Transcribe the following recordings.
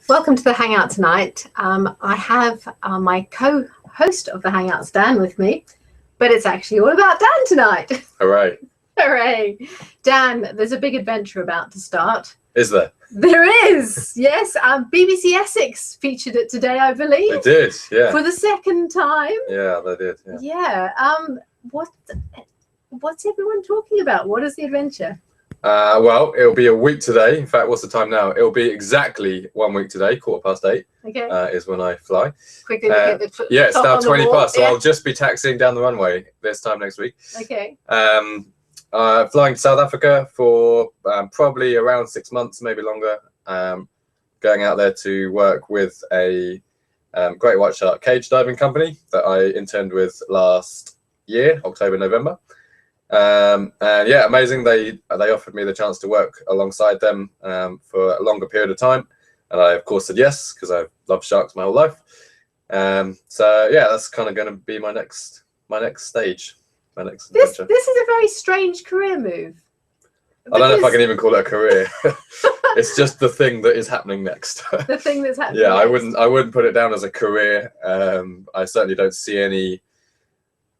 Welcome to the Hangout tonight. I have my co-host of the Hangouts, Dan, with me, but it's actually all about Dan tonight. Hooray. Hooray. Dan, there's a big adventure about to start. Is there? There is, yes. BBC Essex featured it today, I believe. They did, yeah. For the second time. Yeah, they did, yeah. Yeah. What's everyone talking about? What is the adventure? Well, it'll be a week today. In fact, what's the time now? It'll be exactly 1 week today, 8:15. Okay. Is when I fly. Quickly look at the yeah, it's now 20 past, so yeah. I'll just be taxiing down the runway this time next week. Okay. Flying to South Africa for probably around 6 months, maybe longer. Going out there to work with a great white shark cage diving company that I interned with last year, October, November. And yeah, amazing. They offered me the chance to work alongside them for a longer period of time, and I of course said yes because I've loved sharks my whole life. So yeah, that's kind of going to be my next stage, my next adventure. This is a very strange career move. I don't know if I can even call it a career. It's just the thing that is happening next. The thing that's happening. Yeah, next. I wouldn't put it down as a career. I certainly don't see any.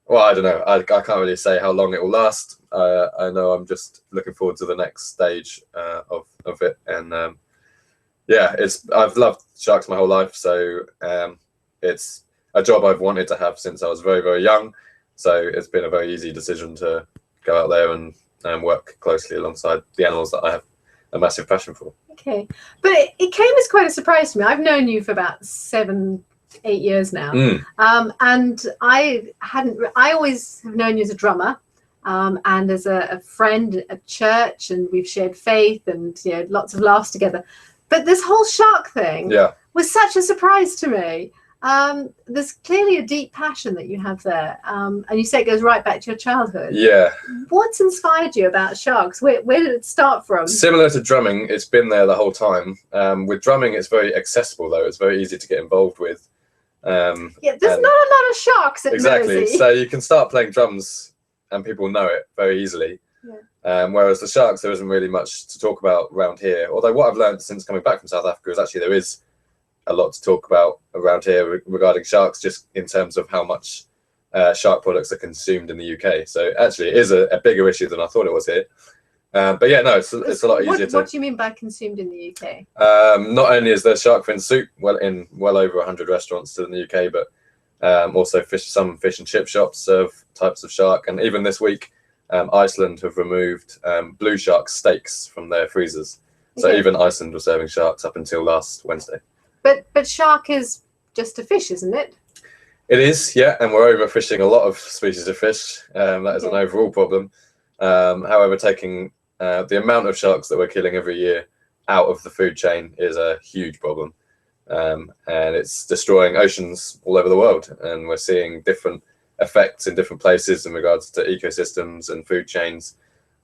Well, I don't know. I can't really say how long it will last. I know I'm just looking forward to the next stage of it. And yeah, I've loved sharks my whole life. So it's a job I've wanted to have since I was very, very young. So it's been a very easy decision to go out there and work closely alongside the animals that I have a massive passion for. Okay. But it came as quite a surprise to me. I've known you for about 7-8 years now, and I always have known you as a drummer, and as a friend at church, and we've shared faith and lots of laughs together. But this whole shark thing was such a surprise to me. There's clearly a deep passion that you have there, and you say it goes right back to your childhood. Yeah. What's inspired you about sharks? Where did it start from? Similar to drumming, it's been there the whole time. With drumming, it's very accessible though. It's very easy to get involved with. Yeah, there's not a lot of sharks at exactly. Mersey. So you can start playing drums and people know it very easily. Yeah. Whereas the sharks, there isn't really much to talk about around here. Although what I've learned since coming back from South Africa is actually there is a lot to talk about around here regarding sharks, just in terms of how much shark products are consumed in the UK. So actually it is a bigger issue than I thought it was here. But yeah, no, it's a lot easier What do you mean by consumed in the UK? Not only is there shark fin soup in well over 100 restaurants still in the UK, but also some fish and chip shops serve types of shark. And even this week, Iceland have removed blue shark steaks from their freezers. So even Iceland was serving sharks up until last Wednesday. But shark is just a fish, isn't it? It is, yeah, and we're overfishing a lot of species of fish. That is an overall problem. However, taking the amount of sharks that we're killing every year out of the food chain is a huge problem, and it's destroying oceans all over the world, and we're seeing different effects in different places in regards to ecosystems and food chains.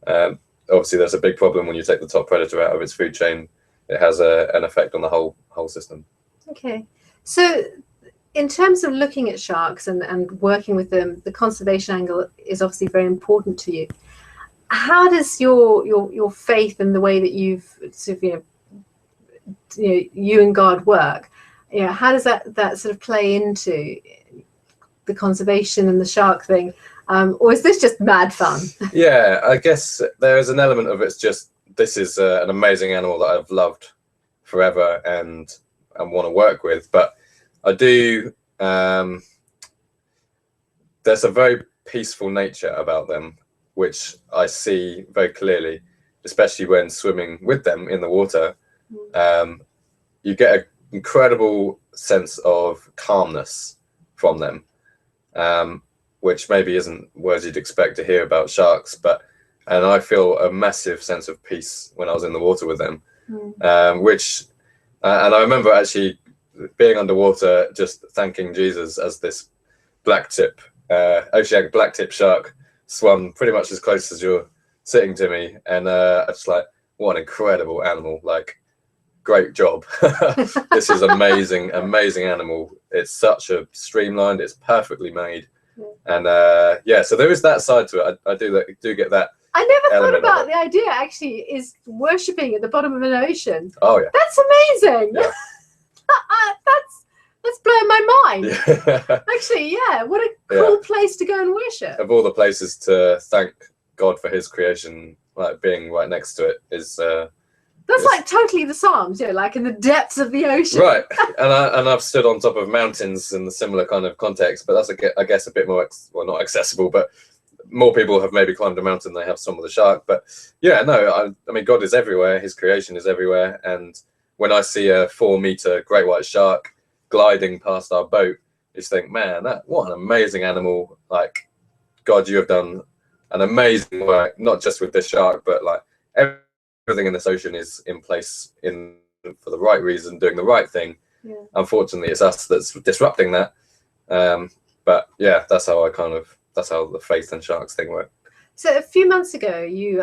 Obviously there's a big problem when you take the top predator out of its food chain. It has an effect on the whole system. Okay, so in terms of looking at sharks and working with them, the conservation angle is obviously very important to you. How does your faith and the way that you've sort of, you and God work, how does that sort of play into the conservation and the shark thing, or is this just mad fun? Yeah, I guess there is an element of it's just this is an amazing animal that I've loved forever and want to work with, but I do. There's a very peaceful nature about them, which I see very clearly, especially when swimming with them in the water. You get an incredible sense of calmness from them, which maybe isn't words you'd expect to hear about sharks, and I feel a massive sense of peace when I was in the water with them, and I remember actually being underwater, just thanking Jesus as this oceanic blacktip shark swam pretty much as close as you're sitting to me, and I just like, what an incredible animal, like, great job. This is amazing animal. It's such a streamlined, it's perfectly made, and yeah, so there is that side to it. I do get that. I never thought about the idea actually is worshipping at the bottom of an ocean. Oh yeah, that's amazing. Yeah. That's blowing my mind. Yeah. Actually, yeah, what a cool place to go and worship. Of all the places to thank God for his creation, like being right next to it is that's like totally the Psalms, like in the depths of the ocean. Right. And I've stood on top of mountains in the similar kind of context, but that's I guess a bit more well, not accessible, but more people have maybe climbed a mountain than they have some with a shark. But yeah, no, I mean, God is everywhere, his creation is everywhere, and when I see a 4-meter great white shark gliding past our boat, you just think, man, what an amazing animal. Like, God, you have done an amazing work, not just with this shark, but like everything in this ocean is in place for the right reason, doing the right thing. Yeah. Unfortunately, it's us that's disrupting that. But yeah, that's how the faith and sharks thing work. So a few months ago, you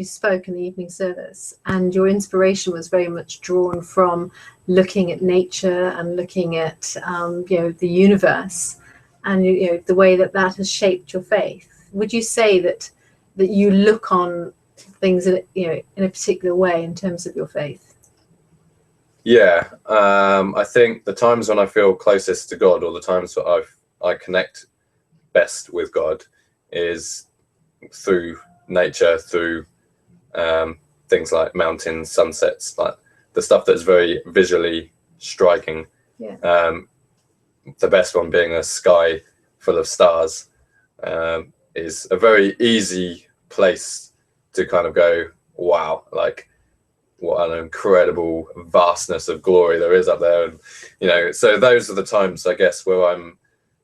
spoke in the evening service, and your inspiration was very much drawn from looking at nature and looking at the universe, and the way that has shaped your faith. Would you say that you look on things in a particular way in terms of your faith? Yeah, I think the times when I feel closest to God, or the times that I connect best with God, is through nature, through things like mountains, sunsets, like the stuff that's very visually striking. Yeah. The best one being a sky full of stars is a very easy place to kind of go, wow, like what an incredible vastness of glory there is up there. And so those are the times, I guess, where I'm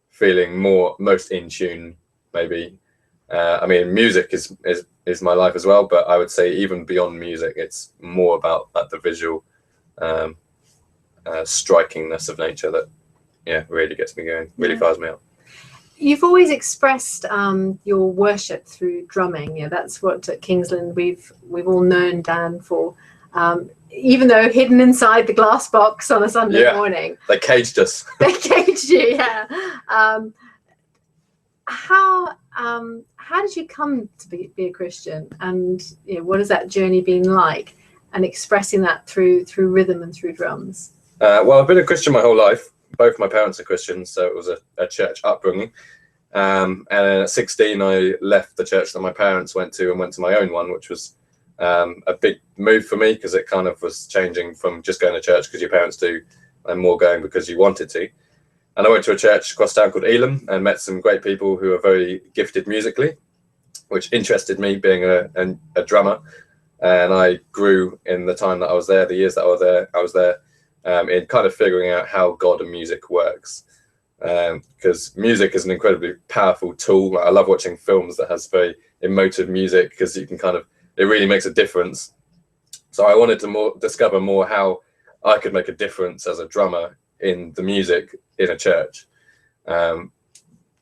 feeling most in tune, maybe. I mean, music is my life as well, but I would say even beyond music, it's more about the visual strikingness of nature that really gets me going, really fires me up. You've always expressed your worship through drumming. That's what at Kingsland we've all known Dan for. Even though hidden inside the glass box on a Sunday morning, they caged us. They caged you, yeah. How did you come to be a Christian, and what has that journey been like, and expressing that through rhythm and through drums? Well, I've been a Christian my whole life. Both my parents are Christians, so it was a church upbringing. And then at 16, I left the church that my parents went to and went to my own one, which was a big move for me, because it kind of was changing from just going to church because your parents do, and more going because you wanted to. And I went to a church across town called Elam and met some great people who are very gifted musically, which interested me, being a drummer. And I grew in the time that I was there, the years that I was there, in kind of figuring out how God and music works. Because music is an incredibly powerful tool. I love watching films that has very emotive music, because you can it really makes a difference. So I wanted to discover more how I could make a difference as a drummer in the music in a church. A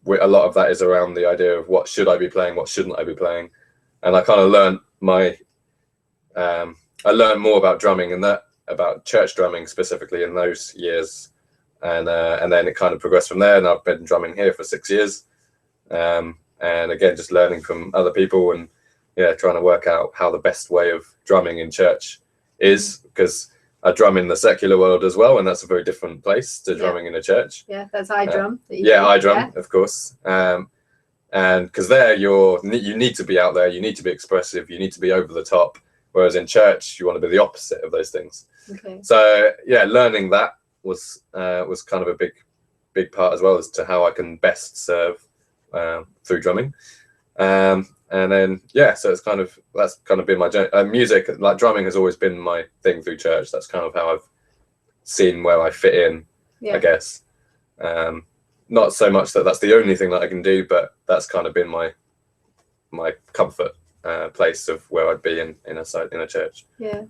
lot of that is around the idea of what should I be playing, what shouldn't I be playing. And I kind of learned I learned more about drumming, and about church drumming specifically, in those years. And then it kind of progressed from there, and I've been drumming here for 6 years. And again, just learning from other people, and trying to work out how the best way of drumming in church is, because I drum in the secular world as well, and that's a very different place to drumming in a church. Yeah, that's iDrum. iDrum, of course. And because there you need to be out there, you need to be expressive, you need to be over the top, whereas in church you want to be the opposite of those things. Okay. So learning that was kind of a big part as well, as to how I can best serve through drumming. And then so that's kind of been my journey. Music, like drumming, has always been my thing through church. That's kind of how I've seen where I fit in, I guess. Not so much that that's the only thing that I can do, but that's kind of been my comfort place of where I'd be in a church. Yeah.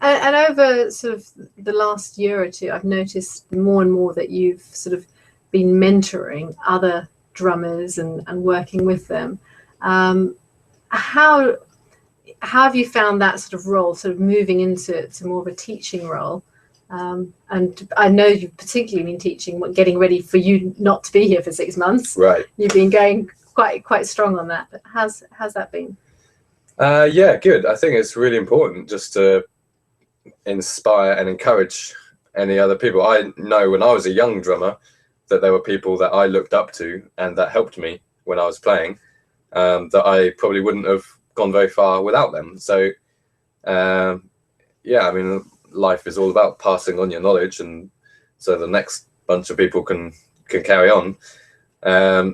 And over sort of the last year or two, I've noticed more and more that you've sort of been mentoring other drummers and working with them. How have you found that sort of role, sort of moving into more of a teaching role? And I know you've particularly been teaching, getting ready for you not to be here for 6 months. Right. You've been going quite strong on that. But how's that been? Yeah, good. I think it's really important just to inspire and encourage any other people. I know when I was a young drummer that there were people that I looked up to and that helped me when I was playing, that I probably wouldn't have gone very far without them. So yeah, I mean, life is all about passing on your knowledge, and so the next bunch of people can carry on.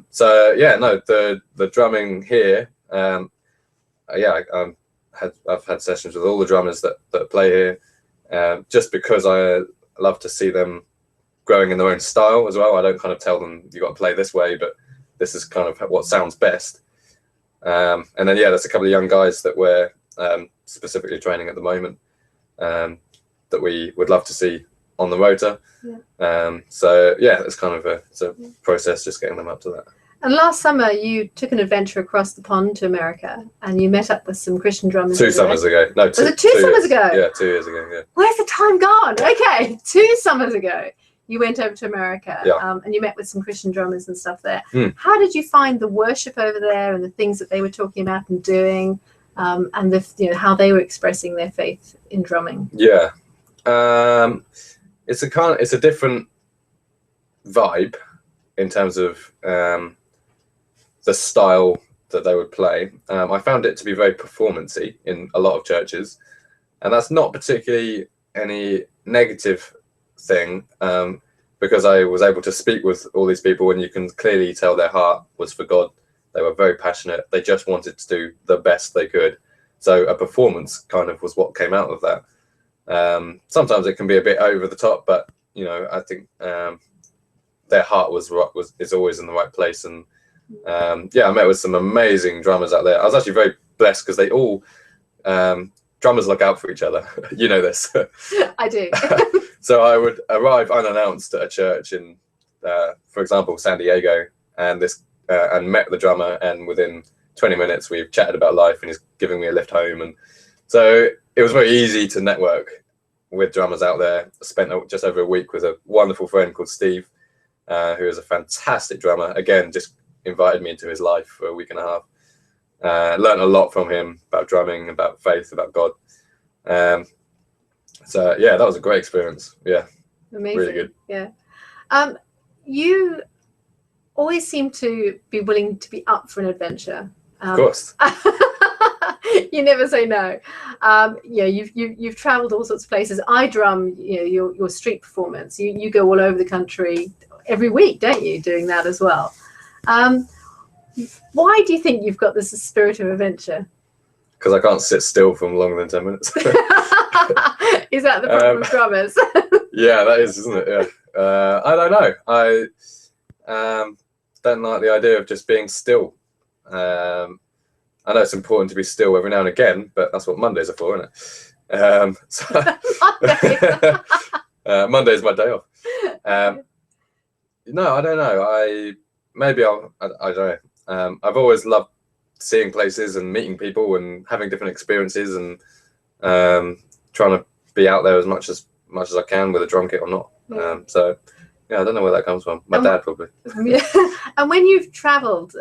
So yeah, no, the drumming here, yeah, I've had sessions with all the drummers that play here, just because I love to see them growing in their own style as well. I don't kind of tell them you got to play this way, but this is kind of what sounds best. And then yeah, there's a couple of young guys that we're specifically training at the moment, that we would love to see on the rota. Yeah. So yeah, it's kind of it's a process just getting them up to that. And last summer you took an adventure across the pond to America, and you met up with some Christian drummers. 2 summers ago. No, was it 2 summers ago? Yeah, 2 years ago. Yeah. Where's the time gone? Okay, 2 summers ago you went over to America, yeah. And you met with some Christian drummers and stuff there. How did you find the worship over there, and the things that they were talking about and doing, and the how they were expressing their faith in drumming? Yeah, it's a different vibe in terms of the style that they would play. I found it to be very performance-y in a lot of churches, and that's not particularly any negative thing, because I was able to speak with all these people, and you can clearly tell their heart was for God. They were very passionate. They just wanted to do the best they could. So a performance kind of was what came out of that. Sometimes it can be a bit over the top, but you know, I think their heart is always in the right place. And yeah, I met with some amazing drummers out there. I was actually very blessed because they all drummers look out for each other. You know this. I do. So I would arrive unannounced at a church in, for example, San Diego, and met the drummer, and within 20 minutes we've chatted about life, and he's giving me a lift home. And so it was very easy to network with drummers out there. I spent just over a week with a wonderful friend called Steve, who is a fantastic drummer. Again, just invited me into his life for a week and a half. Learned a lot from him about drumming, about faith, about God. So yeah, that was a great experience. Yeah, amazing. Really good. Yeah. You always seem to be willing to be up for an adventure. Of course. You never say no. Yeah, you've traveled all sorts of places. I drum, you know, your street performance. You go all over the country every week, don't you? Doing that as well. Why do you think you've got this spirit of adventure? Because I can't sit still for longer than 10 minutes. Is that the problem with drummers? Yeah, that is, isn't it? Yeah. I don't know. I don't like the idea of just being still. I know it's important to be still every now and again, but that's what Mondays are for, isn't it? Monday's my day off. No, I don't know. I don't know. I've always loved seeing places and meeting people and having different experiences, and trying to be out there as much as I can with a drum kit or not. So yeah, I don't know where that comes from. My dad probably. Yeah. And when you've travelled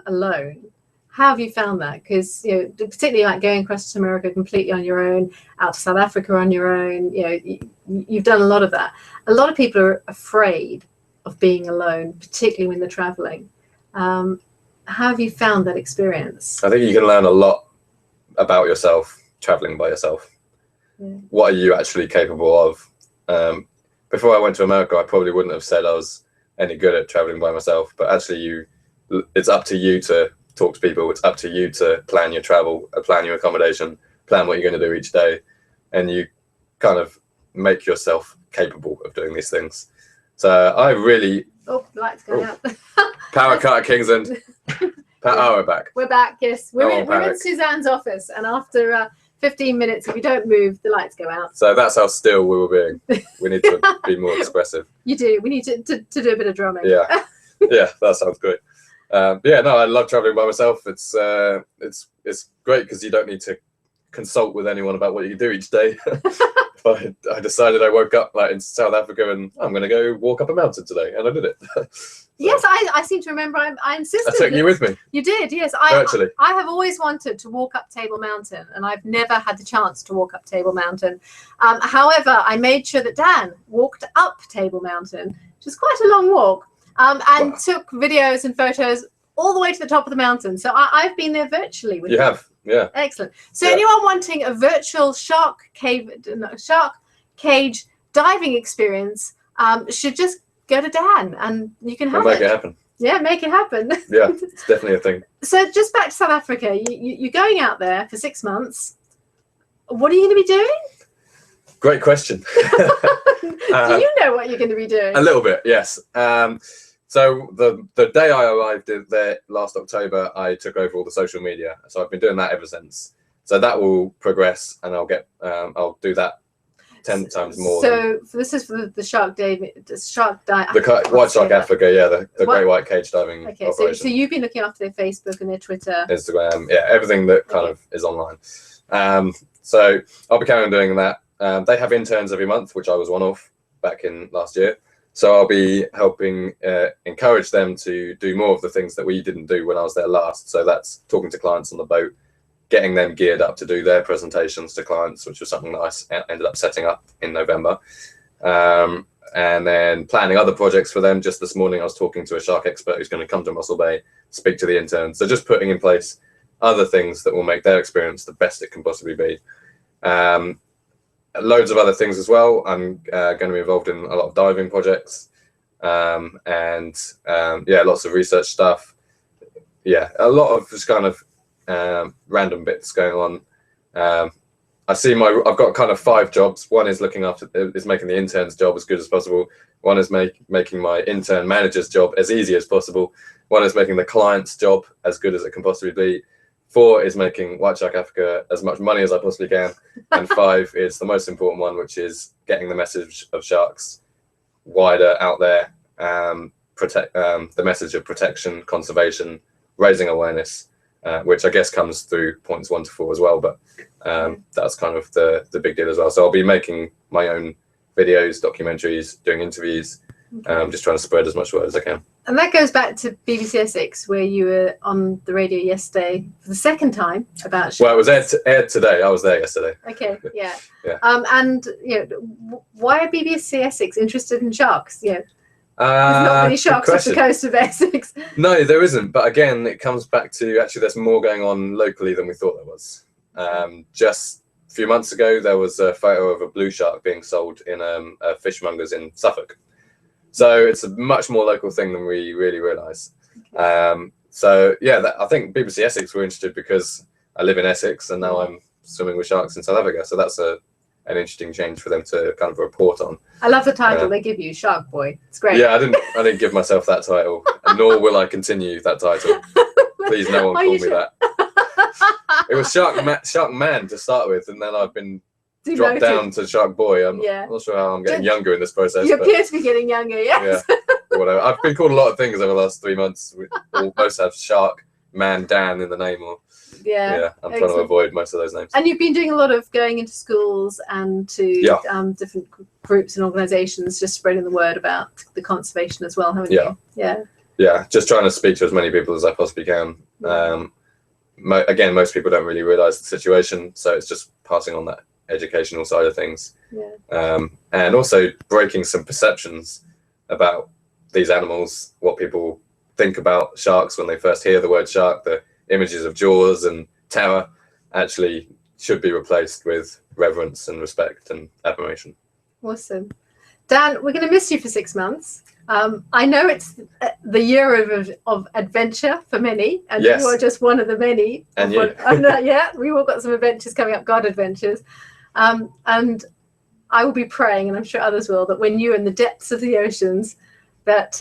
alone, how have you found that? Because you know, particularly like going across to America completely on your own, out to South Africa on your own, you know, you've done a lot of that. A lot of people are afraid of being alone, particularly when they're traveling. How have you found that experience? I think you can learn a lot about yourself traveling by yourself. Yeah. What are you actually capable of? Before I went to America, I probably wouldn't have said I was any good at traveling by myself, but actually it's up to you to talk to people. It's up to you to plan your travel, plan your accommodation, plan what you're going to do each day, and you kind of make yourself capable of doing these things. So I really... Oh, the lights going out. Power cut at Kingsland. We're back. We're back, yes. We're in Suzanne's office, and after 15 minutes, if you don't move, the lights go out. So that's how still we were being. We need to be more expressive. You do. We need to do a bit of drumming. Yeah. Yeah, that sounds great. Yeah, no, I love traveling by myself. It's great because you don't need to consult with anyone about what you do each day. I decided I woke up like in South Africa and I'm going to go walk up a mountain today, and I did it. Yes, I seem to remember I insisted. I took you with me. You did, yes. Virtually. I have always wanted to walk up Table Mountain, and I've never had the chance to walk up Table Mountain. However, I made sure that Dan walked up Table Mountain, which is quite a long walk, and took videos and photos all the way to the top of the mountain. So I've been there virtually with you. You have, yeah. Excellent. So anyone wanting a virtual shark cage diving experience should just go to Dan, and you can have make it happen. Yeah, make it happen. Yeah, it's definitely a thing. So just back to South Africa, you're going out there for 6 months. What are you going to be doing? Great question. Do you know what you're going to be doing? A little bit, yes. So the day I arrived there last October, I took over all the social media. So I've been doing that ever since. So that will progress, and I'll do that 10 times more. So this is for the shark dive. The Watchdog Africa, yeah, the great white cage diving operation. So you've been looking after their Facebook and their Twitter, Instagram, yeah, everything that kind of is online. So I'll be carrying on doing that. They have interns every month, which I was one of back in last year. So I'll be helping encourage them to do more of the things that we didn't do when I was there last. So that's talking to clients on the boat, getting them geared up to do their presentations to clients, which was something that I ended up setting up in November. And then planning other projects for them. Just this morning, I was talking to a shark expert who's going to come to Mossel Bay, speak to the interns. So just putting in place other things that will make their experience the best it can possibly be. Loads of other things as well. I'm going to be involved in a lot of diving projects, and lots of research stuff. Yeah, a lot of just kind of random bits going on. I've got kind of 5 jobs. One is making the intern's job as good as possible. One is making my intern manager's job as easy as possible. One is making the client's job as good as it can possibly be. 4 is making Watchdog Africa as much money as I possibly can. And 5 is the most important one, which is getting the message of sharks wider out there. The message of protection, conservation, raising awareness, which I guess comes through points 1 to 4 as well. But that's kind of the big deal as well. So I'll be making my own videos, documentaries, doing interviews, just trying to spread as much word as I can. And that goes back to BBC Essex, where you were on the radio yesterday for the 2nd time about sharks. Well, it was aired today. I was there yesterday. Okay, yeah. Yeah. And why are BBC Essex interested in sharks? There's not many sharks off the coast of Essex. No, there isn't. But again, it comes back to actually there's more going on locally than we thought there was. Just a few months ago, there was a photo of a blue shark being sold in a fishmonger's in Suffolk. So it's a much more local thing than we really realise. So yeah, I think BBC Essex were interested because I live in Essex and now I'm swimming with sharks in South Africa. So that's an interesting change for them to kind of report on. I love the title they give you, Shark Boy. It's great. Yeah, I didn't give myself that title, nor will I continue that title. Please, no one call me that. It was Shark Man to start with, and then I've been dropped down to Shark Boy. I'm not sure how I'm getting younger in this process. You appear to be getting younger, yes. Yeah, whatever. I've been called a lot of things over the last 3 months. We most have Shark Man Dan in the name, or I'm trying to avoid most of those names. And you've been doing a lot of going into schools and to different groups and organisations, just spreading the word about the conservation as well, haven't you? Yeah, just trying to speak to as many people as I possibly can. Again, most people don't really realise the situation, so it's just passing on that educational side of things, and also breaking some perceptions about these animals, what people think about sharks when they first hear the word shark. The images of jaws and terror actually should be replaced with reverence and respect and admiration. Awesome. Dan, we're going to miss you for 6 months. I know it's the year of adventure for many, and you are just one of the many. And you. We've all got some adventures coming up, God adventures. And I will be praying, and I'm sure others will, that when you're in the depths of the oceans, that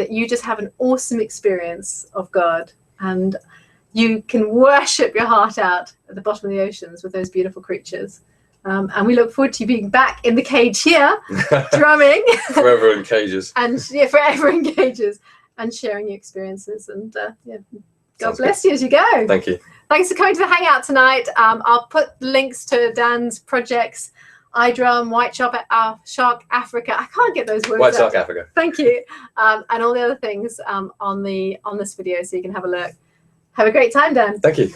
you just have an awesome experience of God, and you can worship your heart out at the bottom of the oceans with those beautiful creatures. And we look forward to you being back in the cage here, drumming. Forever in cages. And forever in cages, and sharing your experiences. And God bless you as you go. Thank you. Thanks for coming to the Hangout tonight. I'll put links to Dan's projects iDrum, White Shark Africa. I can't get those words White out. Shark Africa. Thank you. And all the other things on this video, so you can have a look. Have a great time, Dan. Thank you.